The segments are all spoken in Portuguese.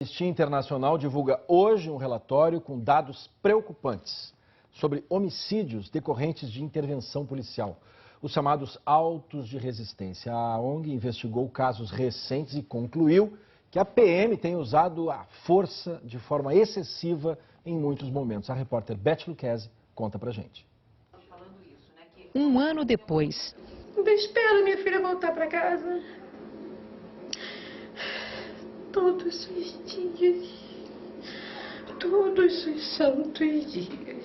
A Anistia Internacional divulga hoje um relatório com dados preocupantes sobre homicídios decorrentes de intervenção policial, os chamados autos de resistência. A ONG investigou casos recentes e concluiu que a PM tem usado a força de forma excessiva em muitos momentos. A repórter Beth Lucchesi conta pra gente. Um ano depois. Ainda espero minha filha voltar para casa. Todos os dias. Todos os santos dias.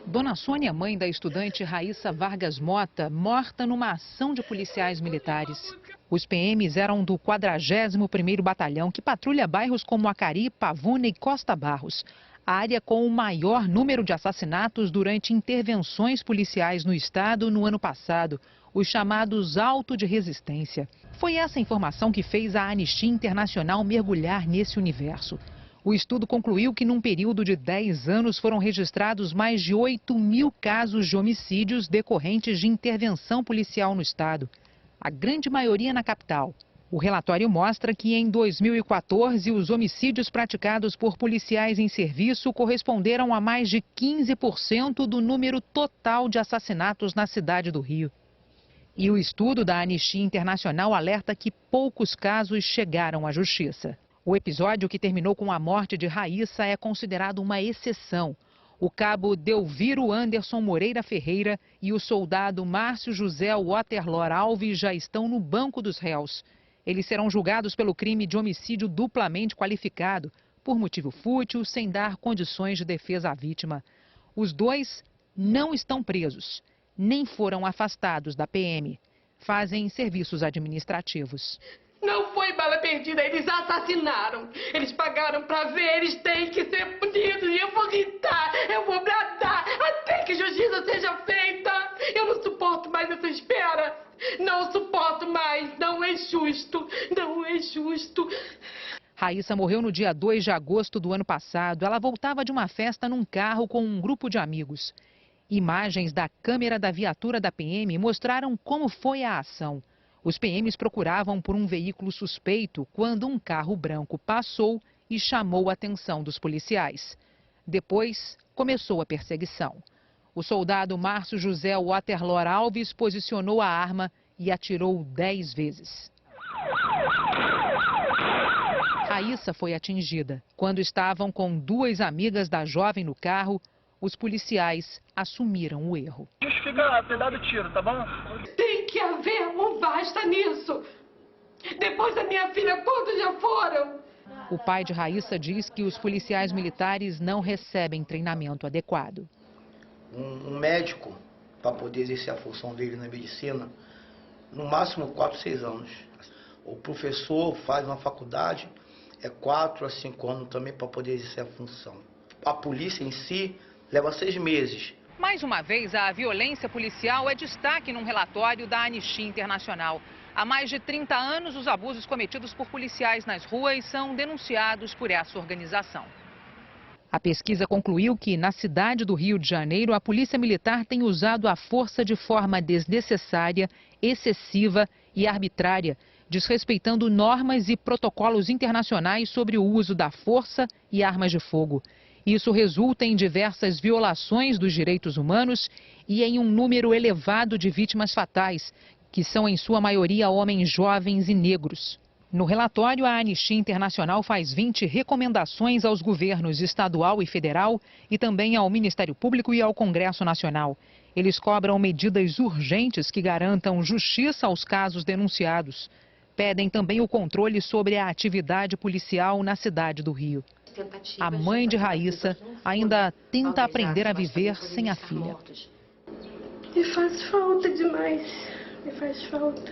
Dona Sônia, mãe da estudante Raíssa Vargas Mota, morta numa ação de policiais militares. Os PMs eram do 41º Batalhão, que patrulha bairros como Acari, Pavuna e Costa Barros. A área com o maior número de assassinatos durante intervenções policiais no estado no ano passado, os chamados autos de resistência. Foi essa informação que fez a Anistia Internacional mergulhar nesse universo. O estudo concluiu que num período de 10 anos foram registrados mais de 8.000 casos de homicídios decorrentes de intervenção policial no estado, a grande maioria na capital. O relatório mostra que em 2014 os homicídios praticados por policiais em serviço corresponderam a mais de 15% do número total de assassinatos na cidade do Rio. E o estudo da Anistia Internacional alerta que poucos casos chegaram à justiça. O episódio que terminou com a morte de Raíssa é considerado uma exceção. O cabo Delviro Anderson Moreira Ferreira e o soldado Márcio José Waterloo Alves já estão no banco dos réus. Eles serão julgados pelo crime de homicídio duplamente qualificado, por motivo fútil, sem dar condições de defesa à vítima. Os dois não estão presos, nem foram afastados da PM. Fazem serviços administrativos. Não foi bala perdida, eles assassinaram. Eles pagaram pra ver, eles têm que ser punidos. E eu vou gritar, eu vou bradar, até que justiça seja feita. Eu não suporto mais essa espera. Não suporto mais, não é justo, não é justo. Raíssa morreu no dia 2 de agosto do ano passado. Ela voltava de uma festa num carro com um grupo de amigos. Imagens da câmera da viatura da PM mostraram como foi a ação. Os PMs procuravam por um veículo suspeito quando um carro branco passou e chamou a atenção dos policiais. Depois, começou a perseguição. O soldado Márcio José Waterloo Alves posicionou a arma e atirou 10 vezes. Raíssa foi atingida. Quando estavam com 2 amigas da jovem no carro, os policiais assumiram o erro. Justifica ter dado tiro, tá bom? Tem que haver um basta nisso. Depois da minha filha, quantos já foram? O pai de Raíssa diz que os policiais militares não recebem treinamento adequado. Um médico, para poder exercer a função dele na medicina, no máximo 4, 6 anos. O professor faz uma faculdade, 4 a 5 anos também para poder exercer a função. A polícia em si leva 6 meses. Mais uma vez, a violência policial é destaque num relatório da Anistia Internacional. Há mais de 30 anos, os abusos cometidos por policiais nas ruas são denunciados por essa organização. A pesquisa concluiu que, na cidade do Rio de Janeiro, a polícia militar tem usado a força de forma desnecessária, excessiva e arbitrária, desrespeitando normas e protocolos internacionais sobre o uso da força e armas de fogo. Isso resulta em diversas violações dos direitos humanos e em um número elevado de vítimas fatais, que são em sua maioria homens jovens e negros. No relatório, a Anistia Internacional faz 20 recomendações aos governos estadual e federal e também ao Ministério Público e ao Congresso Nacional. Eles cobram medidas urgentes que garantam justiça aos casos denunciados. Pedem também o controle sobre a atividade policial na cidade do Rio. A mãe de Raíssa ainda tenta aprender a viver sem a filha. Me faz falta demais, me faz falta.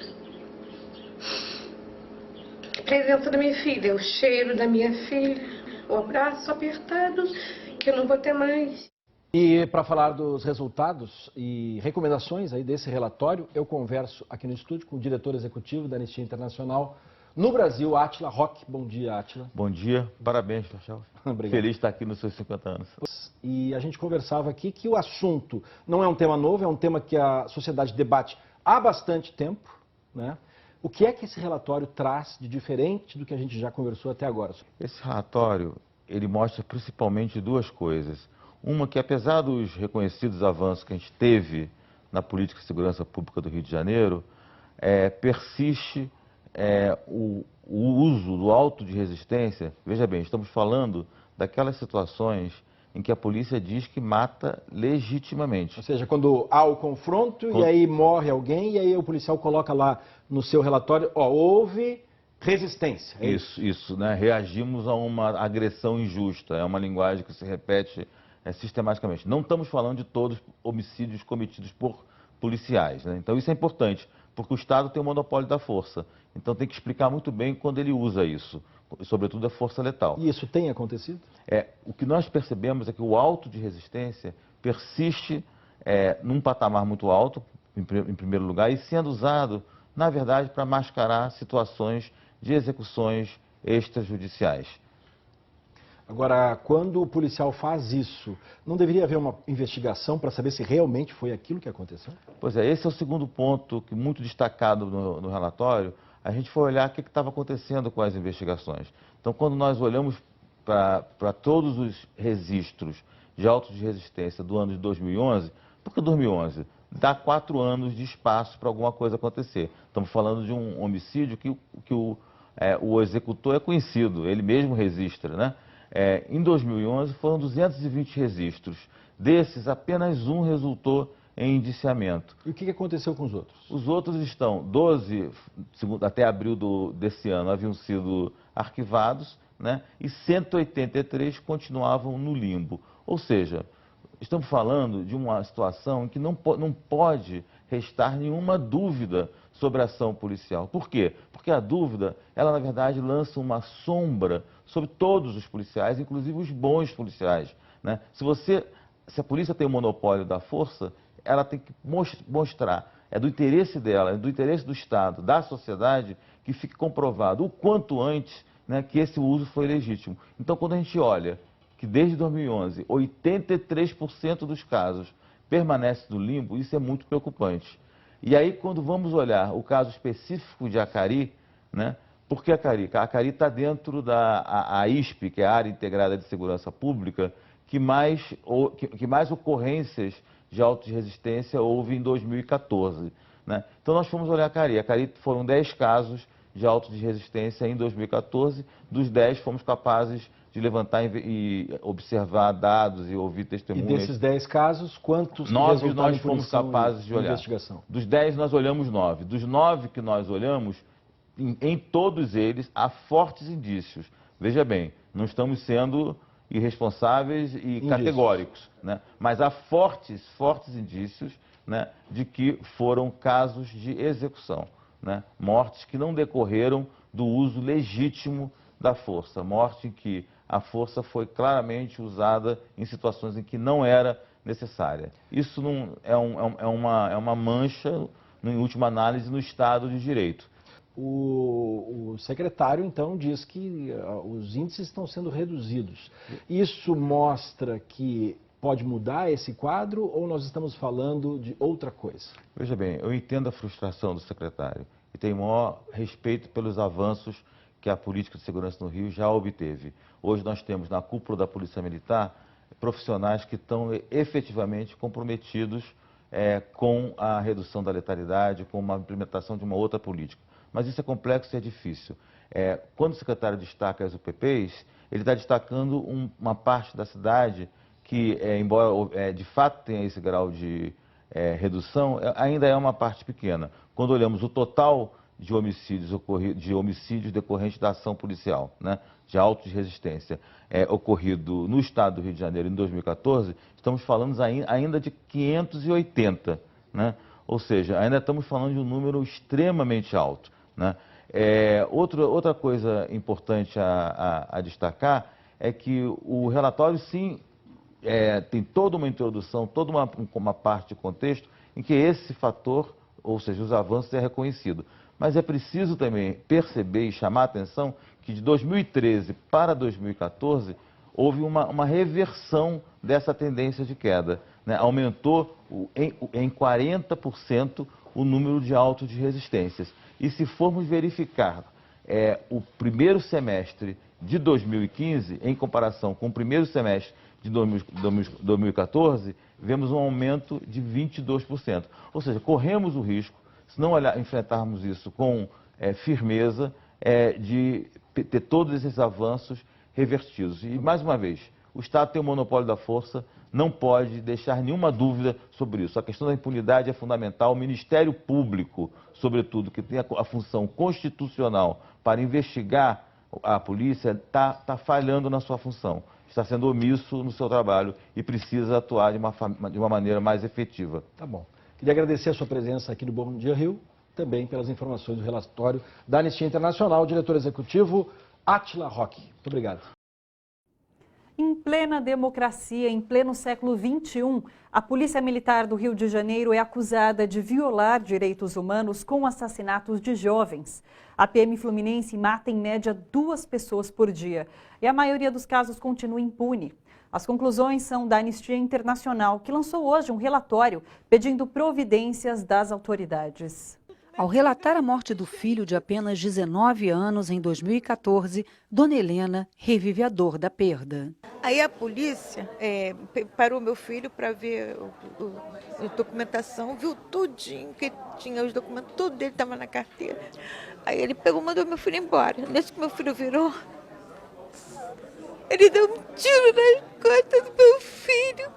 A presença da minha filha, o cheiro da minha filha, o abraço apertado que eu não vou ter mais. E para falar dos resultados e recomendações aí desse relatório, eu converso aqui no estúdio com o diretor executivo da Anistia Internacional no Brasil, Átila Roque. Bom dia, Átila. Bom dia, parabéns, Chachal. Feliz de estar aqui nos seus 50 anos. E a gente conversava aqui que o assunto não é um tema novo, é um tema que a sociedade debate há bastante tempo, né? O que é que esse relatório traz de diferente do que a gente já conversou até agora? Esse relatório, ele mostra principalmente duas coisas. Uma que, apesar dos reconhecidos avanços que a gente teve na política de segurança pública do Rio de Janeiro, persiste o uso do auto de resistência. Veja bem, estamos falando daquelas situações em que a polícia diz que mata legitimamente. Ou seja, quando há o confronto e aí morre alguém e aí o policial coloca lá no seu relatório, houve resistência. Isso, né? Reagimos a uma agressão injusta, é uma linguagem que se repete sistematicamente. Não estamos falando de todos os homicídios cometidos por policiais, né? Então isso é importante, porque o Estado tem o monopólio da força. Então tem que explicar muito bem quando ele usa isso, sobretudo a força letal. E isso tem acontecido? O que nós percebemos é que o auto de resistência persiste num patamar muito alto, em primeiro lugar, e sendo usado, na verdade, para mascarar situações de execuções extrajudiciais. Agora, quando o policial faz isso, não deveria haver uma investigação para saber se realmente foi aquilo que aconteceu? Pois é, esse é o segundo ponto que muito destacado no relatório. A gente foi olhar o que estava acontecendo com as investigações. Então, quando nós olhamos para todos os registros de autos de resistência do ano de 2011, por que 2011? Dá 4 anos de espaço para alguma coisa acontecer. Estamos falando de um homicídio que o executor é conhecido, ele mesmo registra, né? Em 2011 foram 220 registros. Desses, apenas um resultou em indiciamento. E o que aconteceu com os outros? Os outros estão, 12, até abril desse ano, haviam sido arquivados, né? E 183 continuavam no limbo. Ou seja, estamos falando de uma situação em que não pode restar nenhuma dúvida sobre a ação policial. Por quê? Porque a dúvida, ela na verdade lança uma sombra sobre todos os policiais, inclusive os bons policiais, né? Se a polícia tem o monopólio da força, ela tem que mostrar, é do interesse dela, é do interesse do Estado, da sociedade, que fique comprovado o quanto antes, né, que esse uso foi legítimo. Então, quando a gente olha que desde 2011, 83% dos casos permanece no limbo, isso é muito preocupante. E aí, quando vamos olhar o caso específico de Acari, né, por que Acari? Acari está dentro da ISP, que é a Área Integrada de Segurança Pública, que mais ocorrências de auto de resistência houve em 2014. Né? Então, nós fomos olhar Acari. Acari foram 10 casos de auto de resistência em 2014. Dos 10, fomos capazes de levantar e observar dados e ouvir testemunhas. E desses 10 casos, quantos 9 nós fomos capazes de olhar. Investigação? Dos 10, nós olhamos 9. Dos 9 que nós olhamos, em todos eles, há fortes indícios. Veja bem, não estamos sendo irresponsáveis e categóricos, né? Mas há fortes indícios, né, de que foram casos de execução, né? Mortes que não decorreram do uso legítimo da força, morte em que a força foi claramente usada em situações em que não era necessária. Isso não é uma mancha, em última análise, no Estado de Direito. O secretário, então, diz que os índices estão sendo reduzidos. Isso mostra que pode mudar esse quadro ou nós estamos falando de outra coisa? Veja bem, eu entendo a frustração do secretário e tenho maior respeito pelos avanços que a política de segurança no Rio já obteve. Hoje nós temos na cúpula da Polícia Militar profissionais que estão efetivamente comprometidos com a redução da letalidade, com uma implementação de uma outra política. Mas isso é complexo e é difícil. Quando o secretário destaca as UPPs, ele está destacando uma parte da cidade que, embora de fato tenha esse grau de redução, ainda é uma parte pequena. Quando olhamos o total de homicídios decorrentes da ação policial, né, de autos de resistência, ocorrido no estado do Rio de Janeiro em 2014, estamos falando ainda de 580, né? Ou seja, ainda estamos falando de um número extremamente alto, né? Outra coisa importante a destacar é que o relatório, sim, tem toda uma introdução, toda uma parte de contexto em que esse fator, ou seja, os avanços, é reconhecido. Mas é preciso também perceber e chamar a atenção que de 2013 para 2014 houve uma reversão dessa tendência de queda, né? Aumentou em 40% o número de autos de resistências. E se formos verificar o primeiro semestre de 2015, em comparação com o primeiro semestre de 2014, vemos um aumento de 22%. Ou seja, corremos o risco, se não enfrentarmos isso com firmeza, de ter todos esses avanços revertidos. E, mais uma vez, o Estado tem o monopólio da força, não pode deixar nenhuma dúvida sobre isso. A questão da impunidade é fundamental. O Ministério Público, sobretudo, que tem a função constitucional para investigar a polícia, está falhando na sua função. Está sendo omisso no seu trabalho e precisa atuar de uma maneira mais efetiva. Tá bom. Queria agradecer a sua presença aqui no Bom Dia Rio, também pelas informações do relatório da Anistia Internacional, diretor executivo Átila Roque. Muito obrigado. Em plena democracia, em pleno século XXI, a Polícia Militar do Rio de Janeiro é acusada de violar direitos humanos com assassinatos de jovens. A PM Fluminense mata em média 2 pessoas por dia e a maioria dos casos continua impune. As conclusões são da Anistia Internacional, que lançou hoje um relatório pedindo providências das autoridades. Ao relatar a morte do filho de apenas 19 anos em 2014, Dona Helena revive a dor da perda. Aí a polícia parou meu filho para ver a documentação, viu tudinho, que tinha os documentos, tudo dele estava na carteira. Aí ele pegou e mandou meu filho embora. Nesse que meu filho virou, ele deu um tiro nas costas do meu filho.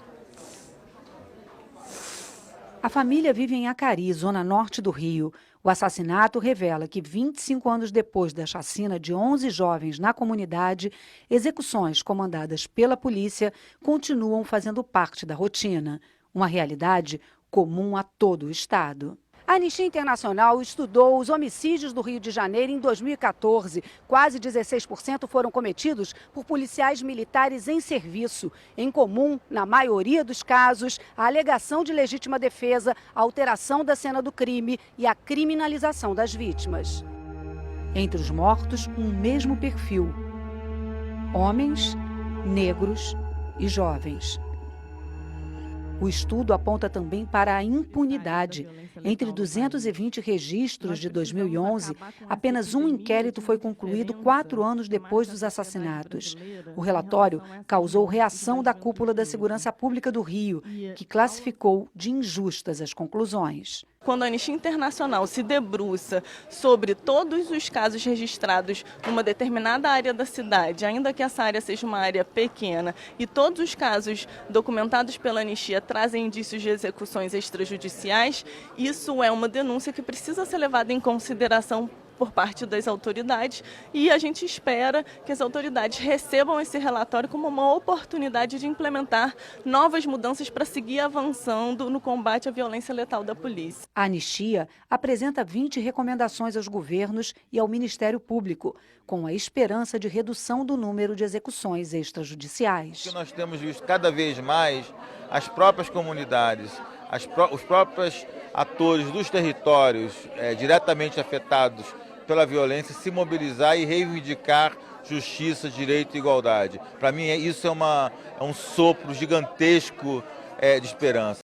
A família vive em Acari, zona norte do Rio. O assassinato revela que 25 anos depois da chacina de 11 jovens na comunidade, execuções comandadas pela polícia continuam fazendo parte da rotina. Uma realidade comum a todo o estado. A Anistia Internacional estudou os homicídios do Rio de Janeiro em 2014. Quase 16% foram cometidos por policiais militares em serviço. Em comum, na maioria dos casos, a alegação de legítima defesa, a alteração da cena do crime e a criminalização das vítimas. Entre os mortos, um mesmo perfil: homens, negros e jovens. O estudo aponta também para a impunidade. Entre 220 registros de 2011, apenas um inquérito foi concluído 4 anos depois dos assassinatos. O relatório causou reação da cúpula da Segurança Pública do Rio, que classificou de injustas as conclusões. Quando a Anistia Internacional se debruça sobre todos os casos registrados numa determinada área da cidade, ainda que essa área seja uma área pequena, e todos os casos documentados pela Anistia trazem indícios de execuções extrajudiciais, isso é uma denúncia que precisa ser levada em consideração por parte das autoridades, e a gente espera que as autoridades recebam esse relatório como uma oportunidade de implementar novas mudanças para seguir avançando no combate à violência letal da polícia. A Anistia apresenta 20 recomendações aos governos e ao Ministério Público, com a esperança de redução do número de execuções extrajudiciais. O que nós temos visto cada vez mais, as próprias comunidades, os próprios atores dos territórios diretamente afetados pela violência se mobilizar e reivindicar justiça, direito e igualdade. Para mim, isso é um sopro gigantesco de esperança.